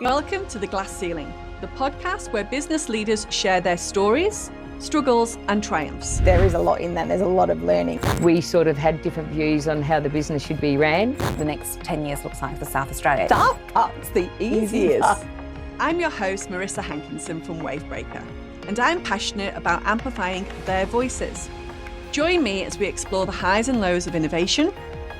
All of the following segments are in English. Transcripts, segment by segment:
Welcome to The Glass Ceiling, the podcast where business leaders share their stories, struggles and triumphs. There is a lot in that. There's a lot of learning. We sort of had different views on how the business should be ran. The next 10 years looks like for South Australia. Startup's the easiest. I'm your host, Marissa Hankinson from Wavebreaker, and I'm passionate about amplifying their voices. Join me as we explore the highs and lows of innovation,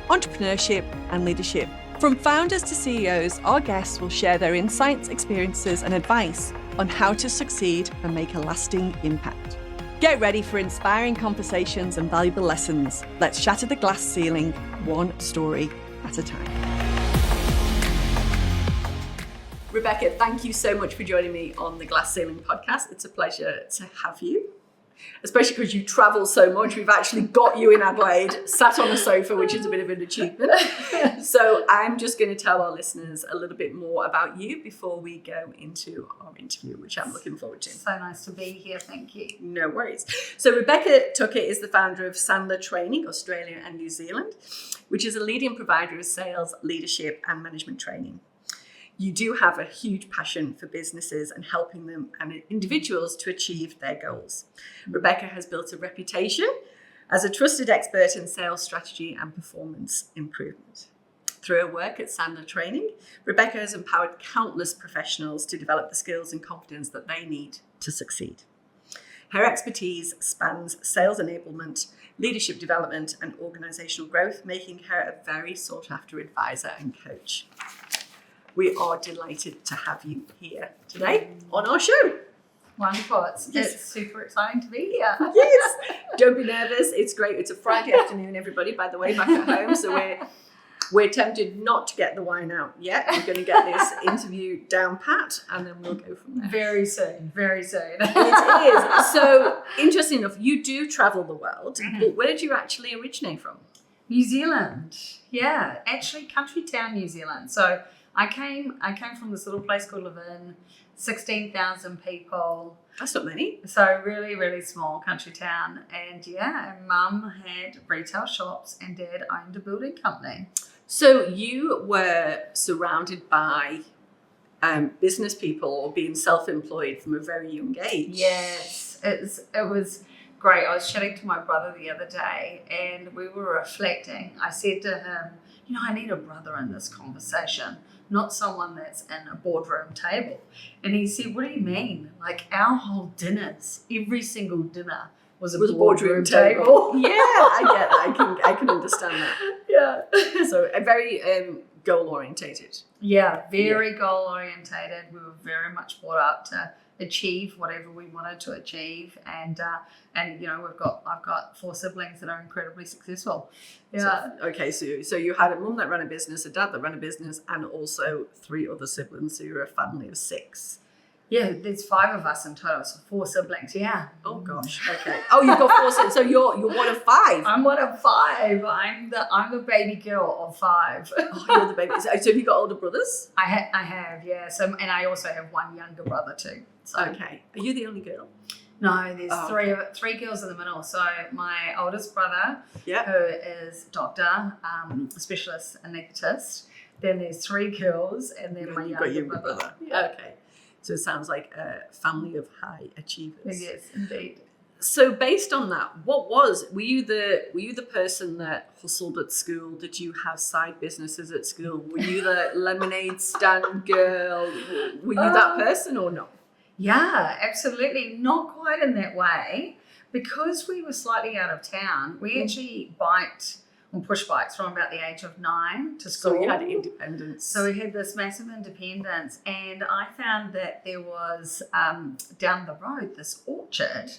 entrepreneurship and leadership. From founders to CEOs, our guests will share their insights, experiences and advice on how to succeed and make a lasting impact. Get ready for inspiring conversations and valuable lessons. Let's shatter the glass ceiling, one story at a time. Rebekah, thank you so much for joining me on the Glass Ceiling podcast. It's a pleasure to have you, especially because you travel so much. We've actually got you in Adelaide, sat on a sofa, which is a bit of an achievement. So I'm just going to tell our listeners a little bit more about you before we go into our interview, which I'm looking forward to. So nice to be here. Thank you. No worries. So Rebekah Tucker is the founder of Sandler Training, Australia and New Zealand, which is a leading provider of sales, leadership and management training. You do have a huge passion for businesses and helping them and individuals to achieve their goals. Rebekah has built a reputation as a trusted expert in sales strategy and performance improvement. Through her work at Sandler Training, Rebekah has empowered countless professionals to develop the skills and confidence that they need to succeed. Her expertise spans sales enablement, leadership development, and organizational growth, making her a very sought-after advisor and coach. We are delighted to have you here today on our show. Wonderful. It's super exciting to be here. Yes. Don't be nervous. It's great. It's a Friday afternoon, everybody, by the way, back at home. So we're tempted not to get the wine out yet. We're going to get this interview down pat and then we'll go from there. Very soon. Very soon. It is. So interesting enough, you do travel the world. Mm-hmm. But where did you actually originate from? New Zealand. Yeah. Actually, country town New Zealand. So I came from this little place called Levin, 16,000 people. That's not many. So really, really small country town. And Mum had retail shops and Dad owned a building company. So you were surrounded by business people or being self-employed from a very young age. Yes, it was great. I was chatting to my brother the other day and we were reflecting. I said to him, I need a brother in this conversation, not someone that's in a boardroom table. And he said, what do you mean? Like our whole dinners, every single dinner was a boardroom table. Yeah, I get that. I can understand that. Yeah. So a very goal orientated. Yeah, very goal orientated. We were very much brought up to achieve whatever we wanted to achieve, and I've got 4 siblings that are incredibly successful. Yeah. So you had a mum that ran a business, a dad that ran a business, and also 3 other siblings. So you're a family of 6. Yeah, there's 5 of us in total, so 4 siblings. Yeah. Oh gosh. Okay. Oh, you've got 4 siblings. So you're one of 5. I'm one of 5. I'm the baby girl of 5. Oh, you're the baby. So have you got older brothers? I have, yeah. So and I also have one younger brother too. So. Okay. Are you the only girl? No, there's 3 girls in the middle. So my oldest brother, who is doctor, specialist anaesthetist. Then there's 3 girls, and then my younger brother. Yeah. Okay. So it sounds like a family of high achievers. Yes, indeed. So based on that, were you the person that hustled at school? Did you have side businesses at school? Were you the lemonade stand girl? Were you that person or not? Yeah, absolutely. Not quite in that way. Because we were slightly out of town, we actually biked on push bikes from about the age of 9 to school. So you had independence. So we had this massive independence, and I found that there was down the road this orchard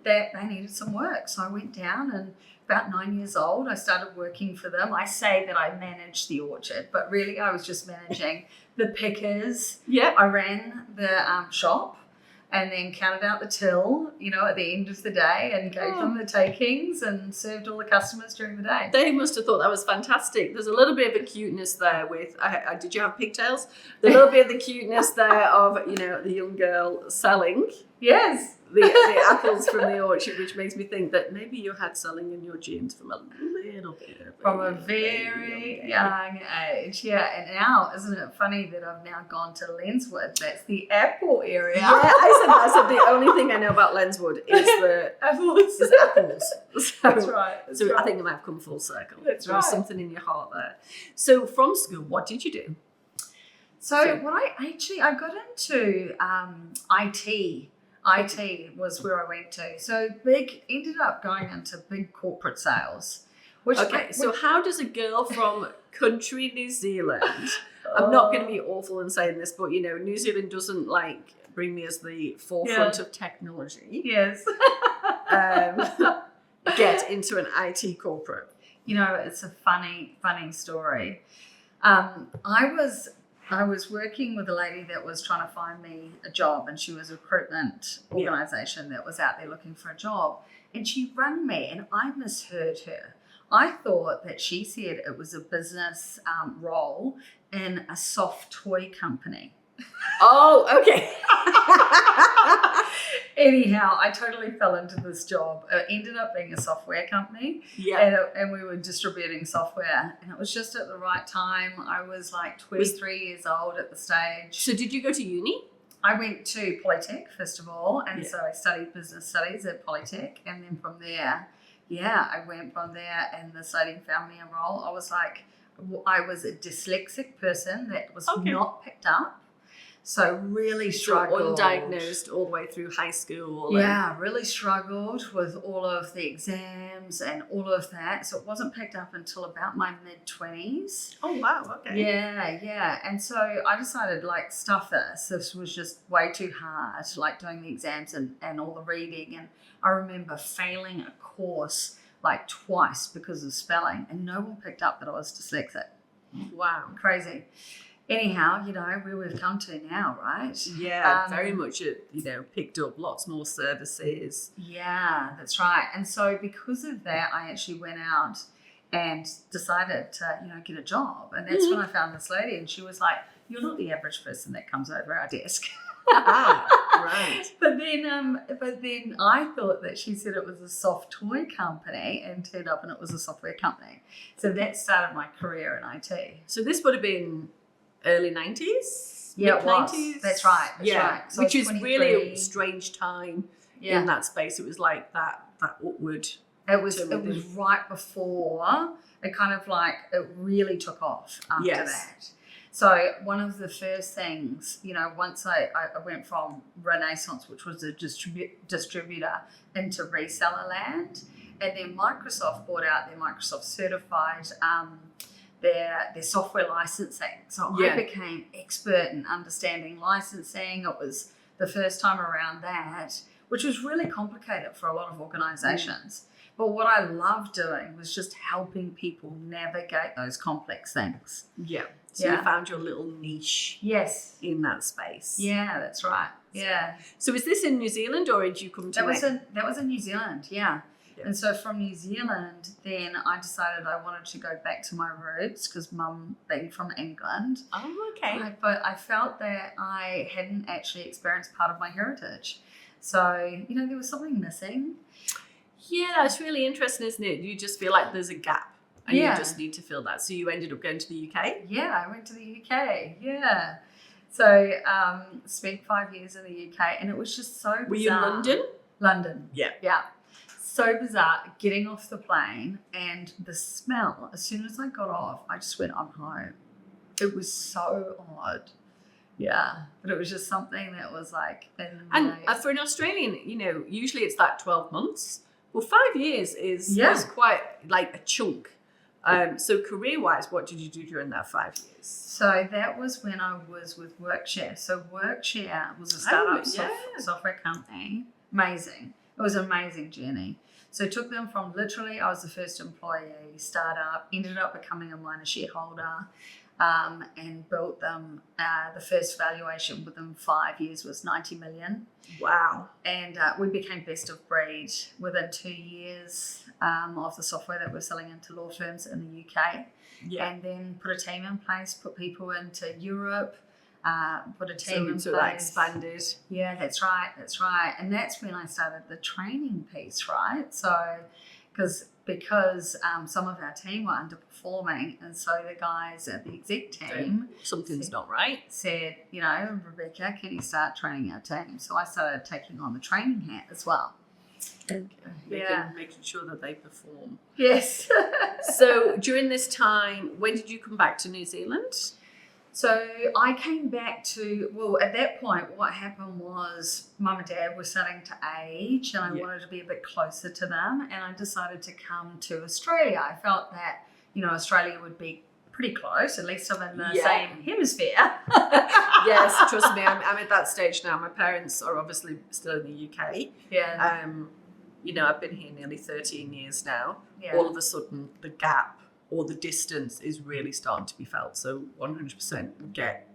that they needed some work. So I went down, and about 9 years old, I started working for them. I say that I managed the orchard, but really I was just managing the pickers. Yeah. I ran the shop. And then counted out the till, at the end of the day and gave them the takings and served all the customers during the day. They must have thought that was fantastic. There's a little bit of a cuteness there with, did you have pigtails? The little bit of the cuteness there of, the young girl selling. Yes. The apples from the orchard, which makes me think that maybe you had selling in your genes from a little little bit. From a very young age, yeah. And now, isn't it funny that I've now gone to Lenswood? That's the apple area. Yeah, I said the only thing I know about Lenswood is the apples. is apples. So, That's right. So I think it might have come full circle. That's There was right. something in your heart there. So from school, what did you do? So what I got into IT. IT was where I went to. So ended up going into big corporate sales. So how does a girl from country New Zealand, I'm not going to be awful in saying this, but New Zealand doesn't bring me as the forefront of technology. Yes. Get into an IT corporate. It's a funny story. I was working with a lady that was trying to find me a job, and she was a recruitment organisation that was out there looking for a job. And she rang me, and I misheard her. I thought that she said it was a business role in a soft toy company. Oh, okay. Anyhow, I totally fell into this job. It ended up being a software company. Yeah. And we were distributing software. And it was just at the right time. I was 23 years old at the stage. So did you go to uni? I went to Polytech, first of all. And so I studied business studies at Polytech. And then from there, I went from there, and this lady found me a role. I was a dyslexic person that was not picked up. So really struggled. So undiagnosed all the way through high school. Yeah, really struggled with all of the exams and all of that. So it wasn't picked up until about my mid-20s. Oh, wow. Okay. Yeah. And so I decided, stuff this. This was just way too hard, doing the exams and all the reading. And I remember failing a course twice because of spelling, and no one picked up that I was dyslexic. Wow. Crazy. Anyhow, where we've come to now, right? Yeah, very much picked up lots more services. Yeah, that's right. And so because of that, I actually went out and decided to, get a job. And that's when I found this lady, and she was like, "You're not the average person that comes over our desk." Right. But then I thought that she said it was a soft toy company, and turned up and it was a software company. So that started my career in IT. So this would have been early 90s? Yeah, it was. Mid-90s? That's right. Right. So which is 23. really a strange time in that space. It was that upward. It was right before it kind of it really took off after that. So one of the first things, once I went from Renaissance, which was a distributor, into reseller land, and then Microsoft bought out their Microsoft certified their software licensing. So I became expert in understanding licensing. It was the first time around that, which was really complicated for a lot of organizations. But what I loved doing was just helping people navigate those complex things. Yeah. So you found your little niche in that space. Yeah, that's right. Yeah. So is this in New Zealand, or did you come to That was in New Zealand, yeah. And so from New Zealand, then I decided I wanted to go back to my roots, because Mum being from England. Oh, okay. But I felt that I hadn't actually experienced part of my heritage. So, there was something missing. Yeah, that's really interesting, isn't it? You just feel like there's a gap, and you just need to fill that. So you ended up going to the UK? Yeah, I went to the UK, yeah. So spent 5 years in the UK, and it was just so bizarre. Were you in London? London. Yeah. Yeah. So bizarre, getting off the plane, and the smell, as soon as I got off, I just went, I'm home. It was so odd. Yeah, but it was just something that was And for an Australian, usually it's 12 months. Well, 5 years is quite a chunk. So career-wise, what did you do during that 5 years? So that was when I was with Workshare. So Workshare was a startup software company. Amazing. It was an amazing journey. So it took them from literally, I was the first employee, startup, ended up becoming a minor shareholder, and built them. The first valuation within 5 years was 90 million. Wow. And we became best of breed within 2 years of the software that we're selling into law firms in the UK. Yeah. And then put a team in place, put people into Europe, put a team in place. So that expanded. Yeah, that's right. And that's when I started the training piece, right? So, because some of our team were underperforming, and so the guys at the exec team Something's not right. said, Rebekah, can you start training our team? So I started taking on the training hat as well. Making sure that they perform. Yes. So during this time, when did you come back to New Zealand? So I came back at that point, what happened was Mum and Dad were starting to age, and I wanted to be a bit closer to them, and I decided to come to Australia. I felt that, Australia would be pretty close, at least I'm in the same hemisphere. Yes, trust me, I'm at that stage now. My parents are obviously still in the UK. Yeah. I've been here nearly 13 years now. Yeah. All of a sudden, the gap or the distance is really starting to be felt. So 100% get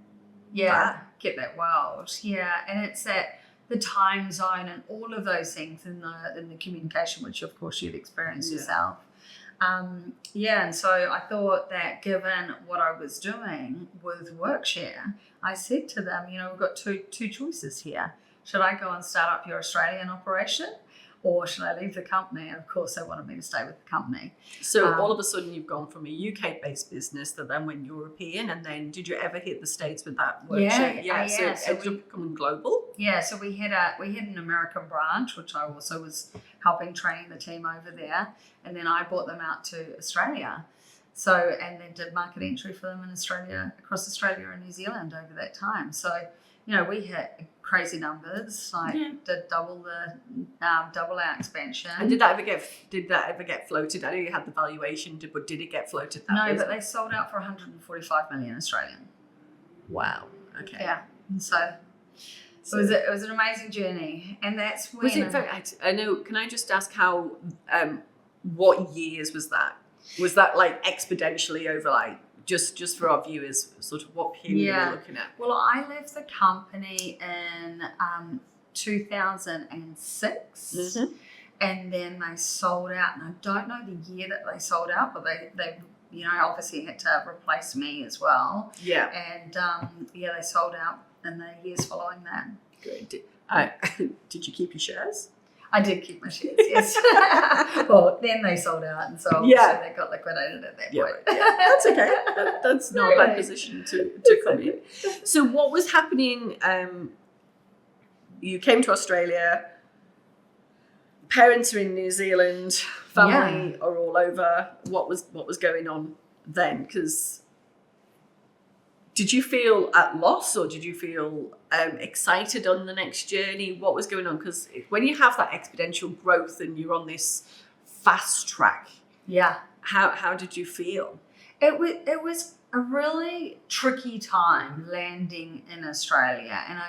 that world. Yeah, and it's that the time zone and all of those things in the communication, which of course you've experienced yourself. And so I thought that given what I was doing with Workshare, I said to them, we've got two choices here. Should I go and start up your Australian operation, or should I leave the company? And of course, they wanted me to stay with the company. So all of a sudden, you've gone from a UK-based business that then went European, and then did you ever hit the States with that Workshare? So it ended up becoming global. Yeah, so we had an American branch, which I also was helping train the team over there, and then I brought them out to Australia. So, and then did market entry for them in Australia, across Australia and New Zealand over that time. So, we hit crazy numbers, did double our expansion. And did that ever get floated? I know you had the valuation, but did it get floated? But they sold out for 145 million Australian. Wow. Okay. Yeah. So it was an amazing journey, and that's when. Was it? I know. Can I just ask how? What years was that? Was that like exponentially over like? Just for our viewers, sort of what period we're looking at? Well, I left the company in 2006, and then they sold out. And I don't know the year that they sold out, but they obviously had to replace me as well. Yeah. And they sold out in the years following that. Good. Did you keep your shares? I did keep my shares, yes. Well, then they sold out, and so they got liquidated at that point. Yeah. That's okay. That's not a bad position to come in. So what was happening? You came to Australia. Parents are in New Zealand. Family are all over. What was going on then? Because did you feel at loss, or did you feel excited on the next journey? What was going on? Because when you have that exponential growth and you're on this fast track, how did you feel? It was a really tricky time landing in Australia, and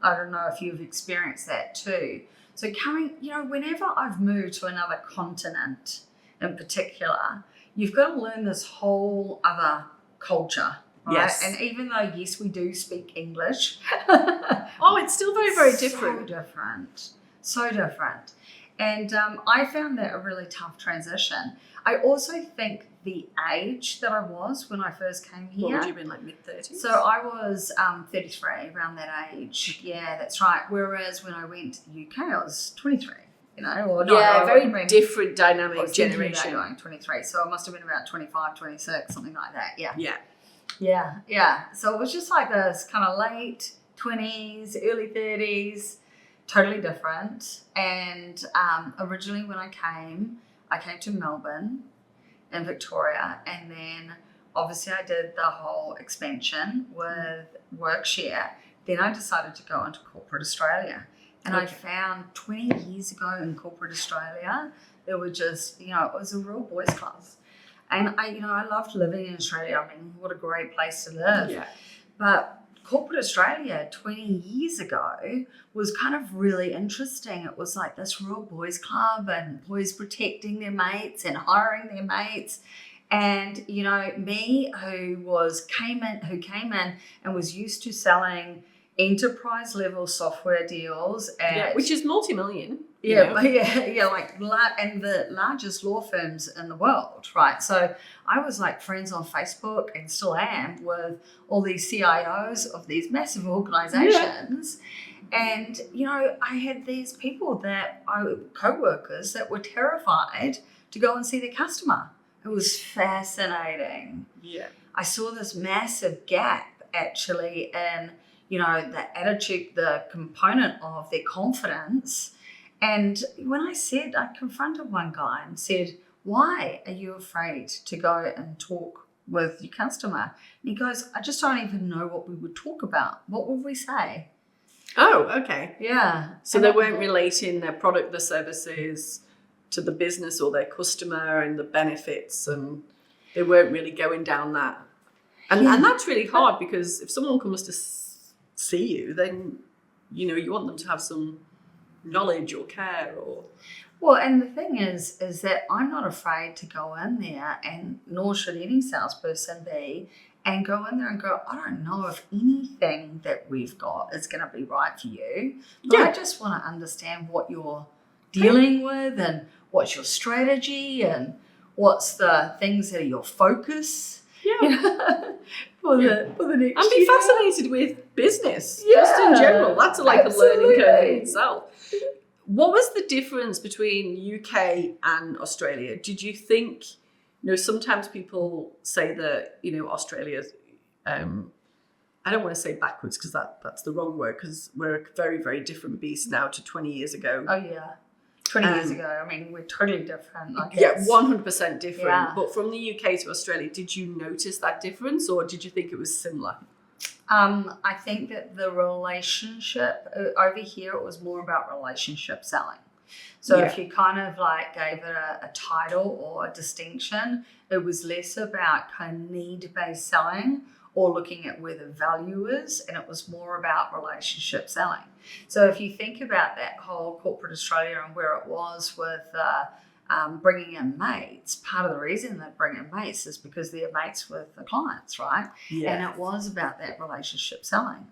I don't know if you've experienced that too. So coming, whenever I've moved to another continent in particular, you've got to learn this whole other culture. Right? Yes. And even though, yes, we do speak English. It's still very, very different. So different. And I found that a really tough transition. I also think the age that I was when I first came here. What would you have been, like mid-30s? So I was 33, around that age. Yeah, that's right. Whereas when I went to the UK, I was 23. Very different dynamic generation. Going 23. So I must have been about 25, 26, something like that. Yeah. Yeah. So it was just like this kind of late 20s, early 30s, totally different. And originally when I came to Melbourne in Victoria, and then obviously I did the whole expansion with Workshare. Then I decided to go into corporate Australia. And I found 20 years ago in corporate Australia, there were just, it was a real boys' club. And I loved living in Australia. I mean, what a great place to live. Yeah. But corporate Australia 20 years ago was kind of really interesting. It was like this real boys club, and boys protecting their mates and hiring their mates. And, me who came in and was used to selling enterprise level software deals which is multi-million. And the largest law firms in the world, right? So I was like friends on Facebook, and still am, with all these CIOs of these massive organizations. And, I had these people co-workers that were terrified to go and see their customer. It was fascinating. Yeah. I saw this massive gap actually in, you know, the attitude, the component of their confidence. And when I confronted one guy and said, why are you afraid to go and talk with your customer? And he goes, I just don't even know what we would talk about. What would we say? Oh, okay. Yeah. So they weren't relating their product, their services to the business or their customer and the benefits, and they weren't really going down that. And that's really hard, because if someone comes to see you, then, you know, you want them to have some knowledge or care or... Well, and the thing is that I'm not afraid to go in there, and nor should any salesperson be, and go in there and go, I don't know if anything that we've got is going to be right for you. But I just want to understand what you're dealing with, and what's your strategy, and what's the things that are your focus. Yeah. for the next And be year. fascinated with business, just in general. That's a learning curve in itself. What was the difference between UK and Australia? Did you think, you know, sometimes people say that, you know, Australia's, I don't want to say backwards, because that's the wrong word, because we're a very, very different beast now to 20 years ago. Oh, yeah. 20 years ago, I mean, we're totally different. Like, yeah, 100% different. Yeah. But from the UK to Australia, did you notice that difference, or did you think it was similar? I think that the relationship over here, it was more about relationship selling. So if you kind of like gave it a title or a distinction, it was less about kind of need-based selling or looking at where the value is, and it was more about relationship selling. So if you think about that whole corporate Australia and where it was with bringing in mates, part of the reason they bring in mates is because they're mates with the clients, right? Yeah. And it was about that relationship selling,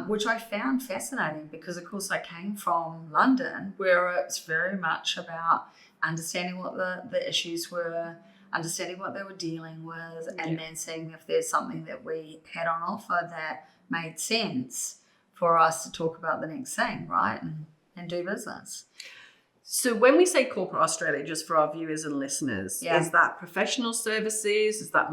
which I found fascinating, because of course I came from London, where it's very much about understanding what the issues were, understanding what they were dealing with, and then seeing if there's something that we had on offer that made sense for us to talk about the next thing, right? And do business. So when we say corporate Australia, just for our viewers and listeners, is that professional services? Is that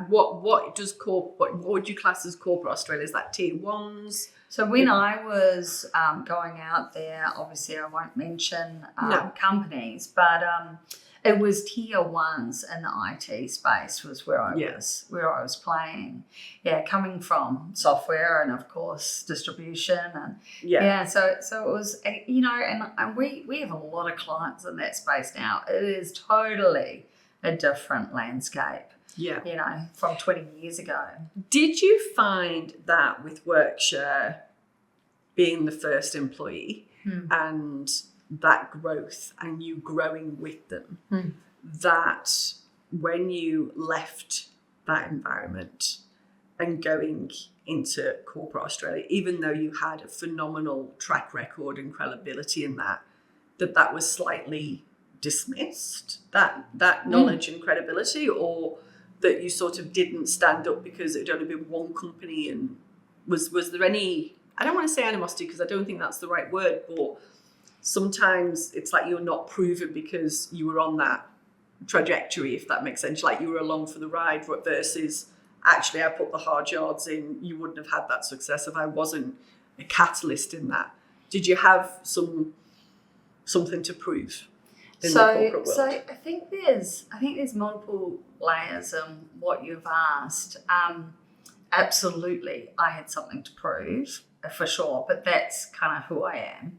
what would you class as corporate Australia? Is that tier ones? So when I was going out there, obviously I won't mention companies, but it was tier ones in the IT space was where I was playing. Yeah, coming from software and of course distribution and so it was, you know, and we have a lot of clients in that space now. It is totally a different landscape. Yeah, you know, from 20 years ago. Did you find that with Workshare, being the first employee and that growth and you growing with them, that when you left that environment and going into corporate Australia, even though you had a phenomenal track record and credibility in that was slightly dismissed, that knowledge and credibility, or that you sort of didn't stand up because it had only been one company? And was there any, I don't want to say animosity because I don't think that's the right word, but sometimes it's like you're not proven because you were on that trajectory, if that makes sense, like you were along for the ride, versus actually I put the hard yards in, you wouldn't have had that success if I wasn't a catalyst in that. Did you have something to prove in the corporate world? So I think there's multiple layers in what you've asked. Absolutely, I had something to prove, for sure, but that's kind of who I am.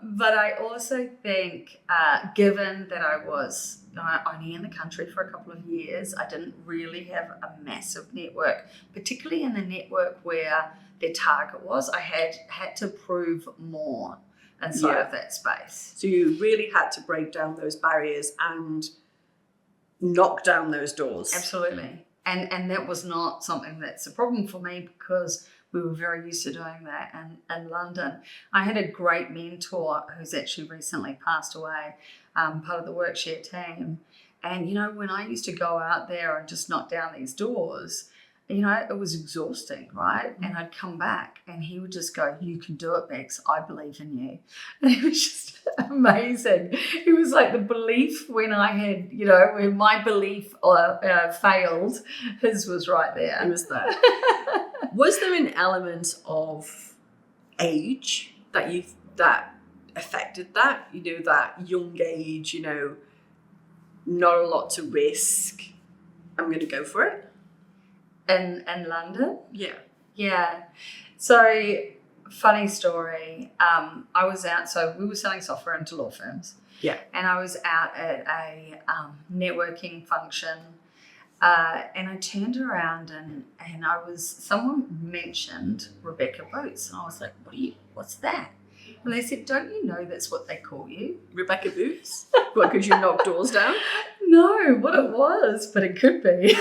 But I also think, given that I was only in the country for a couple of years, I didn't really have a massive network, particularly in the network where their target was. I had to prove more inside of that space. So you really had to break down those barriers and knock down those doors. Absolutely. And that was not something that's a problem for me, because we were very used to doing that in London. I had a great mentor who's actually recently passed away, part of the Workshare team. And, you know, when I used to go out there and just knock down these doors, it was exhausting, right? And I'd come back and he would just go, "You can do it, Bex. I believe in you." And it was just amazing. It was like the belief when I had, when my belief failed, his was right there. It was there. Was there an element of age that affected that? That young age, not a lot to risk. I'm going to go for it. In London? Yeah. Yeah. So, funny story. I was out, so we were selling software into law firms. Yeah. And I was out at a networking function. And I turned around and someone mentioned Rebekah Boots. And I was like, what's that? And they said, "Don't you know that's what they call you?" Rebekah Boots? What, because you knock doors down? No, what it was, but it could be.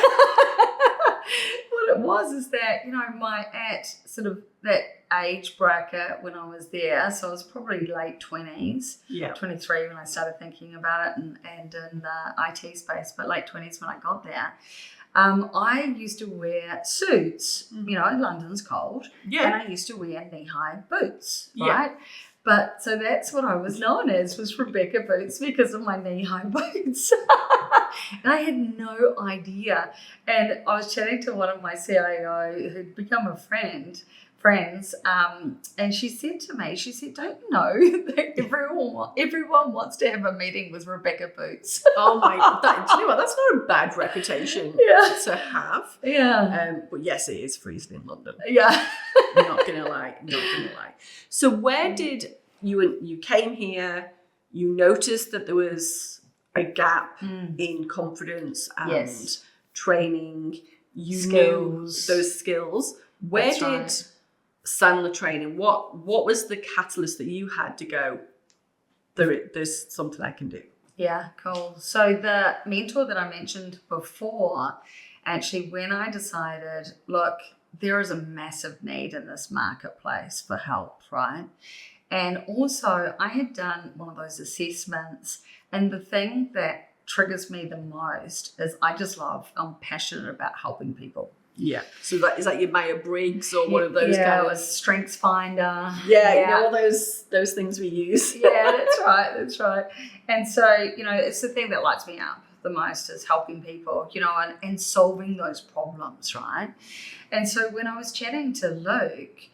What it was is that, my at sort of that age bracket when I was there, so I was probably late 20s, 23 when I started thinking about it and in the IT space, but late 20s when I got there. I used to wear suits, London's cold, and I used to wear knee-high boots, right? But so that's what I was known as, was Rebekah Boots, because of my knee-high boots. And I had no idea. And I was chatting to one of my CIO who'd become a friends, and she said to me, "Don't you know that everyone wants to have a meeting with Rebekah Boots?" Oh my God. Do you know what? That's not a bad reputation to have. Yeah. But yes, it is freezing in London. Yeah. Not gonna lie. So where did you came here, you noticed that there was a gap in confidence and training, knew those skills. Where did Sandler training, what was the catalyst that you had to go, there's something I can do? Yeah, cool. So the mentor that I mentioned before, actually, when I decided, look, there is a massive need in this marketplace for help, right? And also I had done one of those assessments, and the thing that triggers me the most is I'm passionate about helping people. Yeah. So is that your Myers-Briggs or one of those kind of Strengths Finder. Yeah, all those things we use. Yeah, that's right. And so, it's the thing that lights me up the most, is helping people, and solving those problems, right? And so when I was chatting to Luke,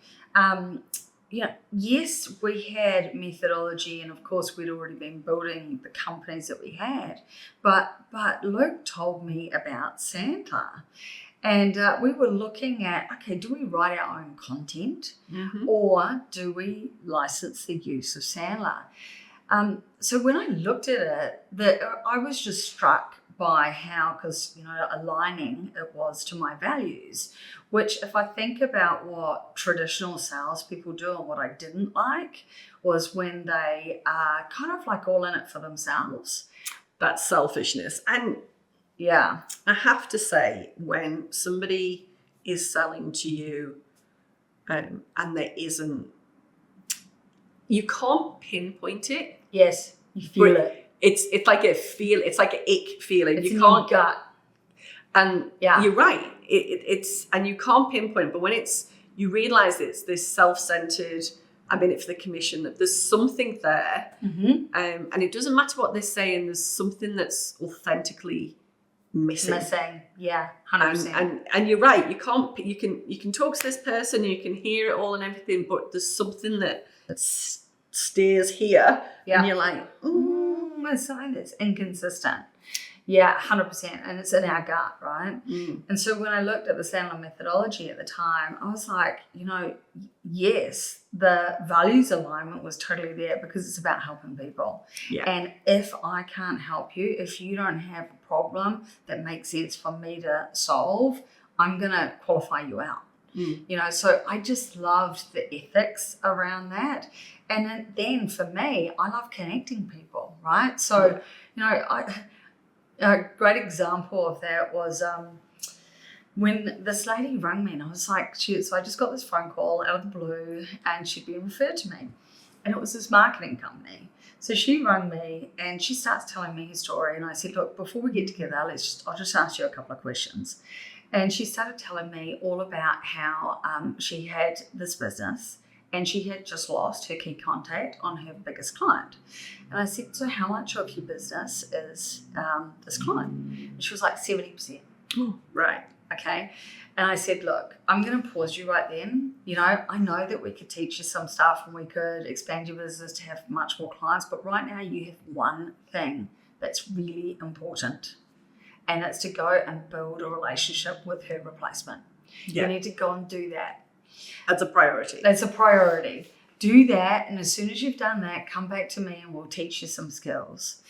yes, we had methodology, and of course we'd already been building the companies that we had, but Luke told me about Sandler. And we were looking at, okay, do we write our own content or do we license the use of Sandler? So when I looked at it, I was just struck by how, because, aligning it was to my values, which if I think about what traditional salespeople do and what I didn't like was when they are kind of like all in it for themselves. That selfishness. And yeah, I have to say, when somebody is selling to you and there isn't, you can't pinpoint it. Yes, you feel it. It's like a feel. It's like an ick feeling. It's you can't your gut. And you're right. It's and you can't pinpoint. But when you realize it's this self-centered, I'm in it for the commission, that there's something there, and it doesn't matter what they're saying. There's something that's authentically missing. Yeah, 100%. And you're right. You can talk to this person, you can hear it all and everything, but there's something that stays here, and you're like, there's something that's inconsistent. Yeah, 100%. And it's in our gut, right? And so when I looked at the Sandler methodology at the time, I was like, yes, the values alignment was totally there, because it's about helping people. Yeah. And if I can't help you, if you don't have a problem that makes sense for me to solve, I'm going to qualify you out. So I just loved the ethics around that. And then for me, I love connecting people, right? So, a great example of that was when this lady rang me, and I was like, so I just got this phone call out of the blue, and she'd been referred to me. And it was this marketing company. So she rang me and she starts telling me her story. And I said, look, before we get together, I'll just ask you a couple of questions. And she started telling me all about how she had this business and she had just lost her key contact on her biggest client. And I said, so how much of your business is this client? And she was like 70%. Oh, right. Okay. And I said, look, I'm going to pause you right then. I know that we could teach you some stuff and we could expand your business to have much more clients, but right now you have one thing that's really important, and it's to go and build a relationship with her replacement. Yeah. You need to go and do that. That's a priority. That's a priority. Do that, and as soon as you've done that, come back to me and we'll teach you some skills.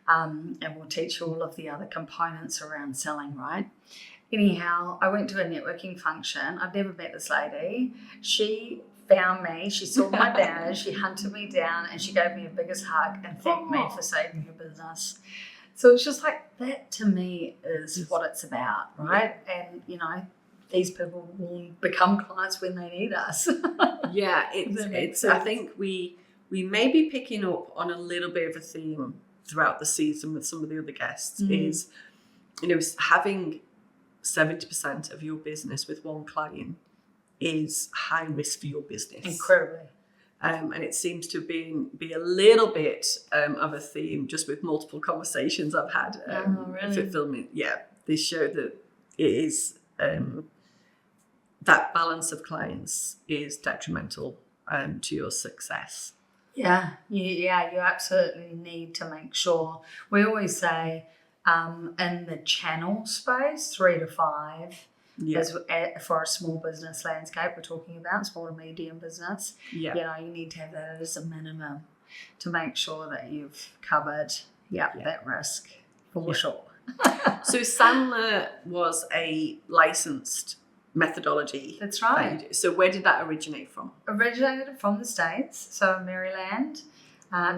And we'll teach you all of the other components around selling, right? Anyhow, I went to a networking function. I've never met this lady. She found me. She saw my badge. She hunted me down and she gave me a biggest hug and thanked me for saving her business. So it's just like that to me is what it's about, right? And, these people will become clients when they need us. Yeah, it's. I think we may be picking up on a little bit of a theme throughout the season with some of the other guests is, having 70% of your business with one client is high risk for your business. Incredibly. And it seems to be a little bit of a theme just with multiple conversations I've had really? for filming. Yeah, they show that it is that balance of clients is detrimental to your success. Yeah, you absolutely need to make sure. We always say in the channel space, 3 to 5 is for a small business landscape. We're talking about small to medium business. Yeah. You need to have that as a minimum to make sure that you've covered that risk for sure. So Sandler was a licensed methodology. That's right. So where did that originate from? Originated from the States, so Maryland,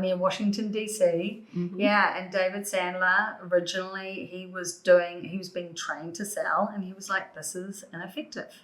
near Washington, D.C. Mm-hmm. Yeah, and David Sandler, originally he was being trained to sell, and he was like, this is ineffective.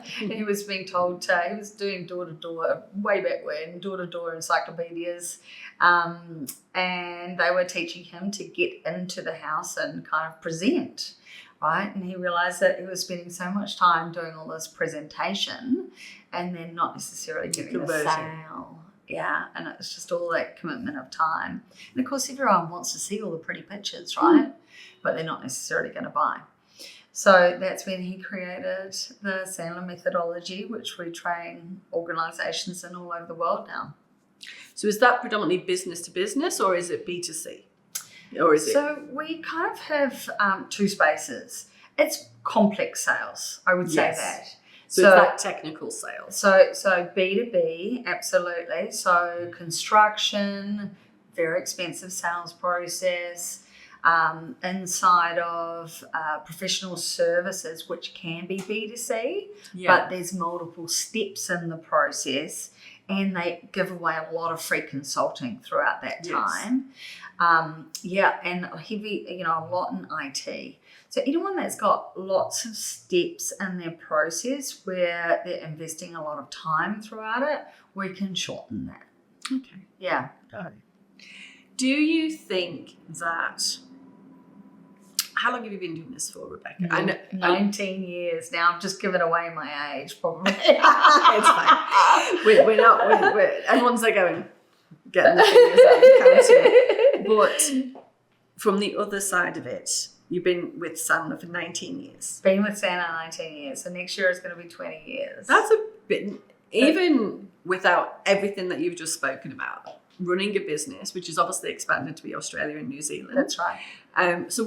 He was being told he was doing door-to-door, way back when, door-to-door encyclopedias, and they were teaching him to get into the house and kind of present. Right, and he realised that he was spending so much time doing all this presentation and then not necessarily getting the sale. Yeah, and it's just all that commitment of time. And of course, everyone wants to see all the pretty pictures, right? But they're not necessarily going to buy. So that's when he created the Sandler methodology, which we train organisations in all over the world now. So is that predominantly business to business, or is it B2C? Or is it? So we kind of have two spaces. It's complex sales, I would say that. So it's that technical sales. So B2B, absolutely. So construction, very expensive sales process. Inside of professional services, which can be B2C, but there's multiple steps in the process, and they give away a lot of free consulting throughout that time. And heavy, a lot in IT. So anyone that's got lots of steps in their process where they're investing a lot of time throughout it, we can shorten that. Okay. Yeah. Got it. Do you think that... How long have you been doing this for, Rebekah? I know, 19 years. Now I've just given away my age, probably. It's fine. We're not... everyone's like going, getting the fingers out and counting. But from the other side of it, you've been with Sandler for 19 years. Been with Sandler 19 years. So next year is going to be 20 years. That's a bit... Even without everything that you've just spoken about, running a business, which is obviously expanded to be Australia and New Zealand. That's right. So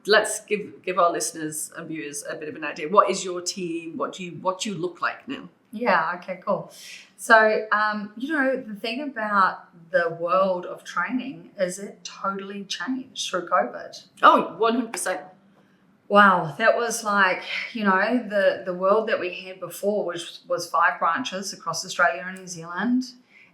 let's give our listeners and viewers a bit of an idea. What is your team? What do you look like now? Yeah, okay, cool. So, the thing about the world of training is it totally changed through COVID. Oh, 100%. Wow, that was like, the world that we had before, which was 5 branches across Australia and New Zealand.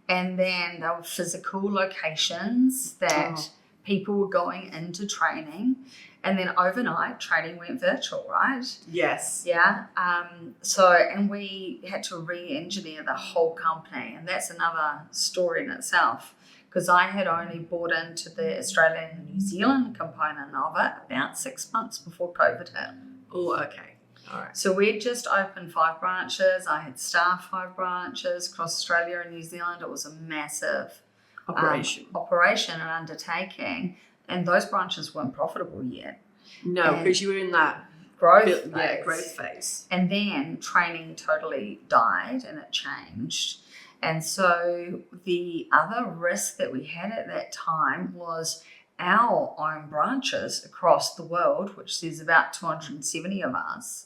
And then there were physical locations that people were going into training. And then overnight, training went virtual, right? Yes. Yeah. And we had to re-engineer the whole company. And that's another story in itself. because I had only bought into the Australian and New Zealand component of it about 6 months before COVID hit. Oh, okay. All right. So we'd just opened 5 branches. I had staffed 5 branches across Australia and New Zealand. It was a massive operation and undertaking, and those branches weren't profitable yet. No, because you were in that growth phase. And then training totally died and it changed. And so the other risk that we had at that time was our own branches across the world, which there's about 270 of us,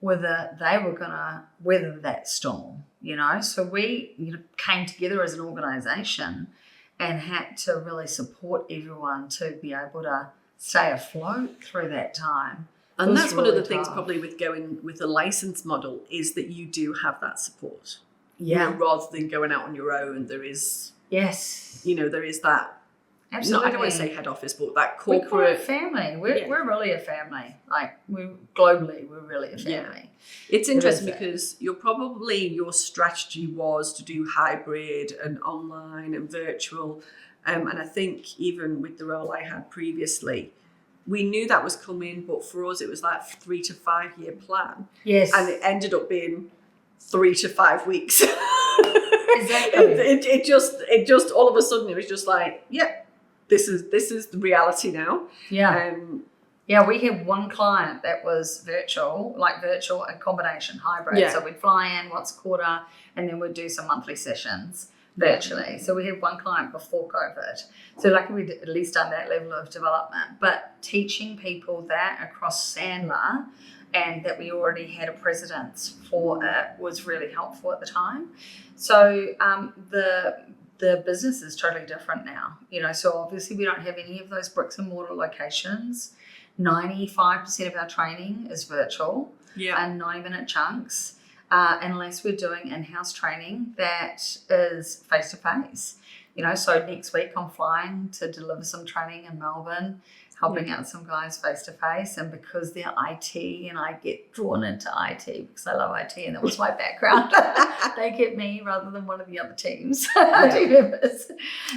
whether they were going to weather that storm, So we came together as an organisation and had to really support everyone to be able to stay afloat through that time. And that's one of the things probably with going with a license model is that you do have that support. Yeah. Rather than going out on your own, there is... Yes. There is that... Absolutely. I don't want to say head office, but that We're corporate... a family. We're really a family. Globally, we're really a family. Yeah. It's interesting because your strategy was to do hybrid and online and virtual. And I think even with the role I had previously, we knew that was coming, but for us, it was that 3 to 5 year plan. Yes. And it ended up being 3 to 5 weeks. Exactly. It just all of a sudden, it was just like, this is the reality now. Yeah. We had one client that was virtual and combination hybrid. Yeah. So we'd fly in once a quarter and then we'd do some monthly sessions virtually. So we had one client before COVID. So luckily we'd at least done that level of development. But teaching people that across Sandler and that we already had a precedence for it was really helpful at the time. So the business is totally different now. So obviously we don't have any of those bricks and mortar locations. 95% of our training is virtual and 90-minute chunks, unless we're doing in-house training that is face-to-face. So next week I'm flying to deliver some training in Melbourne, helping out some guys face-to-face, and because they're IT and I get drawn into IT because I love IT and that was my background, they get me rather than one of the other teams. Members.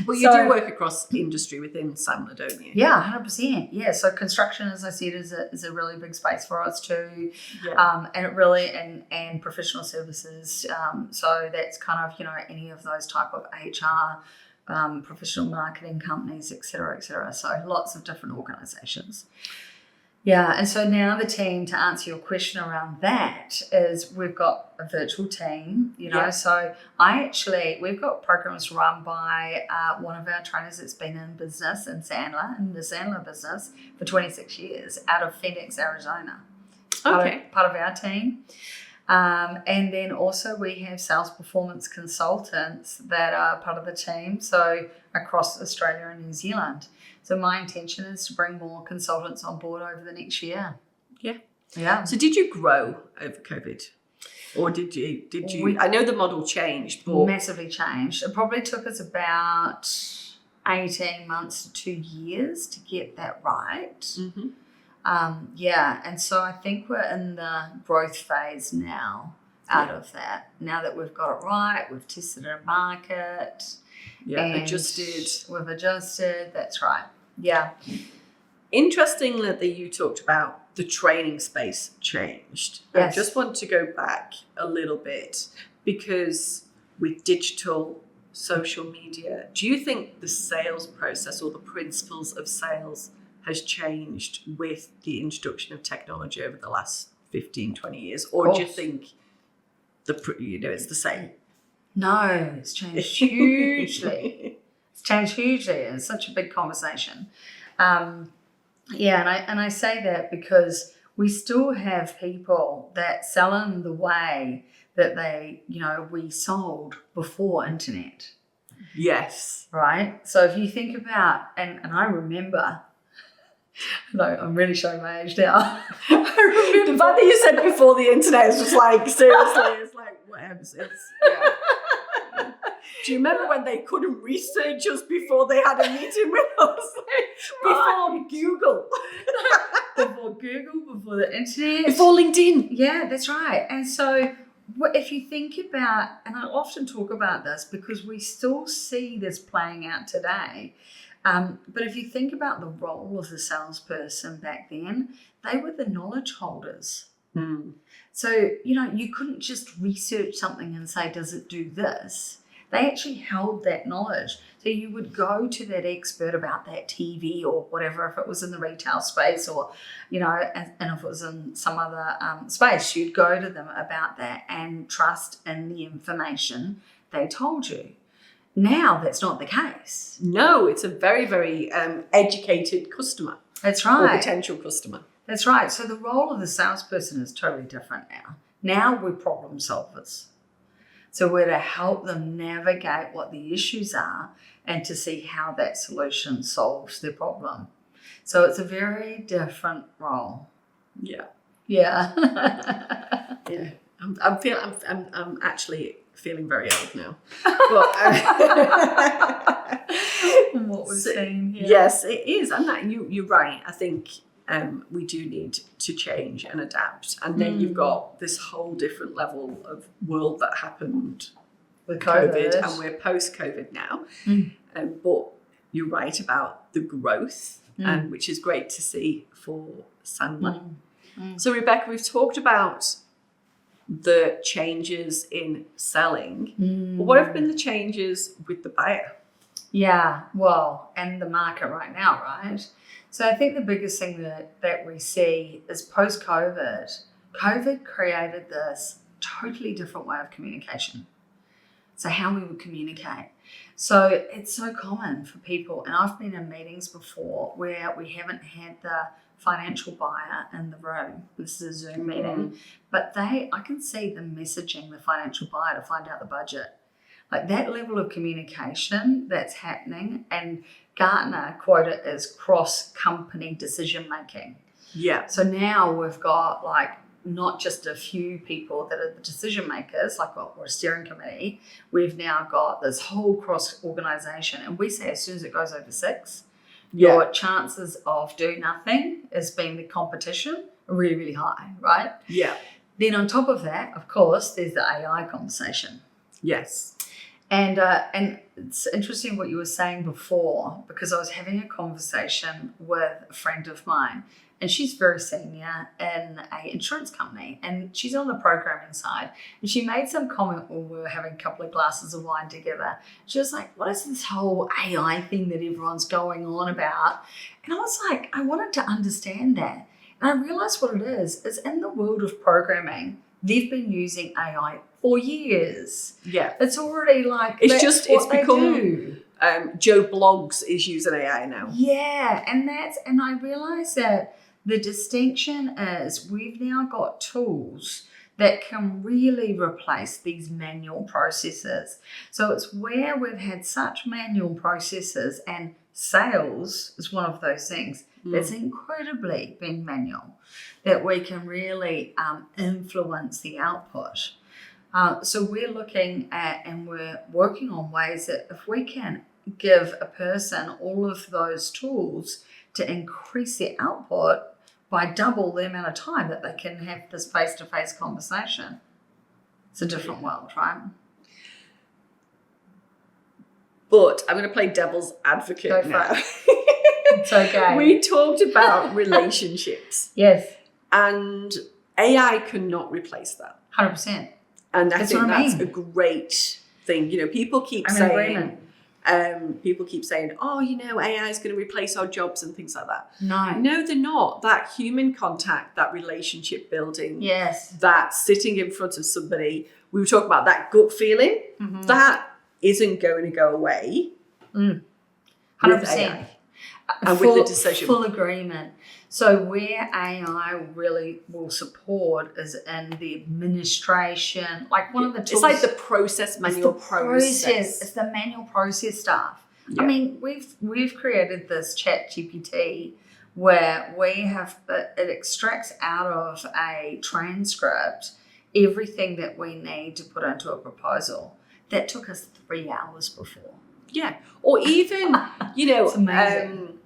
Well, you do work across industry within Sandler, don't you? Yeah, 100%. Yeah, so construction, as I said, is a really big space for us too, and it really and professional services. So that's kind of any of those type of HR. Professional marketing companies, et cetera, so lots of different organizations. And so now the team, to answer your question around that, is we've got a virtual team, so we've got programs run by one of our trainers that's been in the Sandler business for 26 years out of Phoenix, Arizona. Part of our team. And then also we have sales performance consultants that are part of the team, so across Australia and New Zealand. So my intention is to bring more consultants on board over the next year. Yeah. So did you grow over COVID? Or did you I know the model changed, but... Massively changed. It probably took us about 18 months to 2 years to get that right. Mm-hmm. And so I think we're in the growth phase now out of that. Now that we've got it right, we've tested our market. We've adjusted, that's right. Yeah. Interesting that you talked about the training space changed. Yes. I just want to go back a little bit because with digital, social media, do you think the sales process or the principles of sales has changed with the introduction of technology over the last 15, 20 years? Or do you think it's the same? No, it's changed hugely. It's such a big conversation. And I say that because we still have people that sell in the way that we sold before internet. Yes. Right? So if you think about, and I remember... No, I'm really showing my age now. I remember the fact that you said before the internet is just like, seriously, it's like, whatever. Do you remember when they couldn't research us before they had a meeting with us? Before Google. Before the internet. Before LinkedIn. Yeah, that's right. And so if you think about, and I often talk about this because we still see this playing out today, but if you think about the role of the salesperson back then, they were the knowledge holders. So, you couldn't just research something and say, does it do this? They actually held that knowledge. So you would go to that expert about that TV or whatever, if it was in the retail space or, and if it was in some other space, you'd go to them about that and trust in the information they told you. Now that's not the case. No, it's a very, very educated customer. That's right. Or potential customer. That's right. So the role of the salesperson is totally different now. Now we're problem solvers. So we're to help them navigate what the issues are and to see how that solution solves their problem. So it's a very different role. Yeah. Yeah. Yeah. I'm actually feeling very old now. But, what we're seeing here. Yes, it is. And that you're right. I think we do need to change and adapt. And then you've got this whole different level of world that happened with COVID. And we're post-COVID now. But you're right about the growth, which is great to see for Sandler. So, Rebekah, we've talked about the changes in selling. But what have been the changes with the buyer? Yeah, well, and the market right now, right? So I think the biggest thing that we see is post-COVID, COVID created this totally different way of communication. So how we would communicate. So it's so common for people, and I've been in meetings before where we haven't had the financial buyer in the room. This is a Zoom meeting, but I can see them messaging the financial buyer to find out the budget. Like that level of communication that's happening, and Gartner quote it as cross-company decision-making. Yeah. So now we've got like not just a few people that are the decision makers, like we're a steering committee. We've now got this whole cross-organization, and we say as soon as it goes over 6, your chances of doing nothing as being the competition are really, really high, right? Yeah. Then on top of that, of course, there's the AI conversation. Yes. And it's interesting what you were saying before, because I was having a conversation with a friend of mine, and she's very senior in an insurance company, and she's on the programming side. And she made some comment when we were having a couple of glasses of wine together. She was like, what is this whole AI thing that everyone's going on about? And I was like, I wanted to understand that. And I realized what it is in the world of programming, they've been using AI for years. Yeah. It's already like, it's become, do. Joe Blogs is using AI now. Yeah. And I realized that the distinction is we've now got tools that can really replace these manual processes. So it's where we've had such manual processes, and sales is one of those things that's incredibly been manual, that we can really influence the output. So we're looking at, and we're working on ways that if we can give a person all of those tools to increase their output by double the amount of time that they can have this face-to-face conversation. It's a different world, right? But I'm going to play devil's advocate now. It's okay. We talked about relationships. Yes. And AI cannot replace that. 100%. And I think that's a great thing. People keep saying, oh, AI is going to replace our jobs and things like that. No, they're not. That human contact, that relationship building, that sitting in front of somebody, we were talking about that gut feeling, that isn't going to go away. 100%. And with the decision. Full agreement. So where AI really will support is in the administration, like one of the tools. It's like the manual process. It's the manual process stuff. Yeah. I mean, we've created this Chat GPT where we have, it extracts out of a transcript everything that we need to put into a proposal. That took us 3 hours before. Yeah. Or even, It's amazing.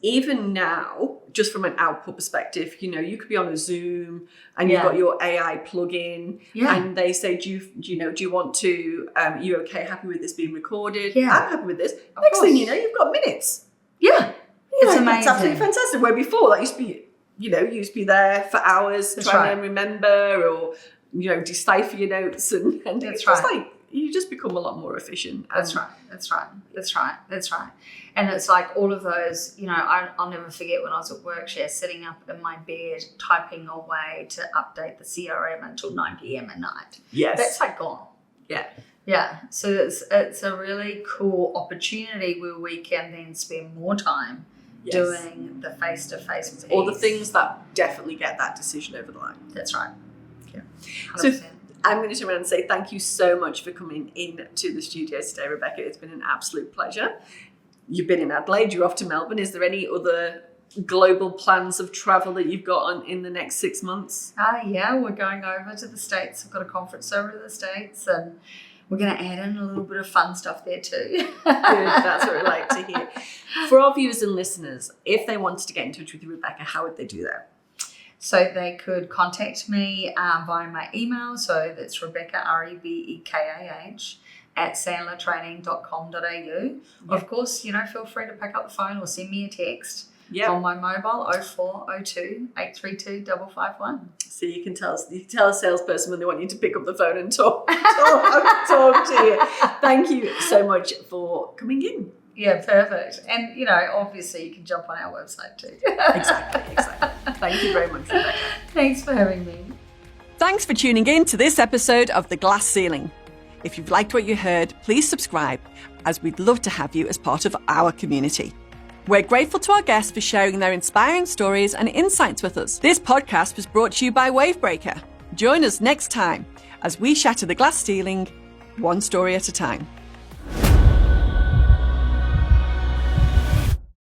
even now, just from an output perspective, you could be on a Zoom and you've got your AI plug-in and they say, do you want to, are you okay, happy with this being recorded? Yeah. I'm happy with this. Next thing you know, you've got minutes. Yeah. It's amazing. It's absolutely fantastic. Where before, that used to be, you used to be there for hours trying to remember or, decipher your notes. And it's just like, you just become a lot more efficient. That's right. And it's like all of those, I'll never forget when I was at Workshare, sitting up in my bed, typing away to update the CRM until 9 p.m. at night. Yes. That's like gone. Yeah. Yeah. So it's a really cool opportunity where we can then spend more time doing the face-to-face piece. Or the things that definitely get that decision over the line. That's right. Yeah. 100%. So I'm going to turn around and say thank you so much for coming in to the studio today, Rebekah. It's been an absolute pleasure. You've been in Adelaide, you're off to Melbourne. Is there any other global plans of travel that you've got on in the next 6 months? Yeah, we're going over to the States. I've got a conference over to the States and we're going to add in a little bit of fun stuff there too. Good, that's what we like to hear. For our viewers and listeners, if they wanted to get in touch with you, Rebekah, how would they do that? So they could contact me via my email. So that's Rebekah, Rebekah, @sandlertraining.com.au. Yep. Of course, feel free to pick up the phone or send me a text on my mobile 0402 832 551. So you can tell a salesperson when they want you to pick up the phone and talk to you. Thank you so much for coming in. Yeah, perfect. And, obviously you can jump on our website too. Exactly. Thank you very much, Rebekah. Thanks for having me. Thanks for tuning in to this episode of The Glass Ceiling. If you've liked what you heard, please subscribe, as we'd love to have you as part of our community. We're grateful to our guests for sharing their inspiring stories and insights with us. This podcast was brought to you by Wavebreaker. Join us next time as we shatter the glass ceiling, one story at a time.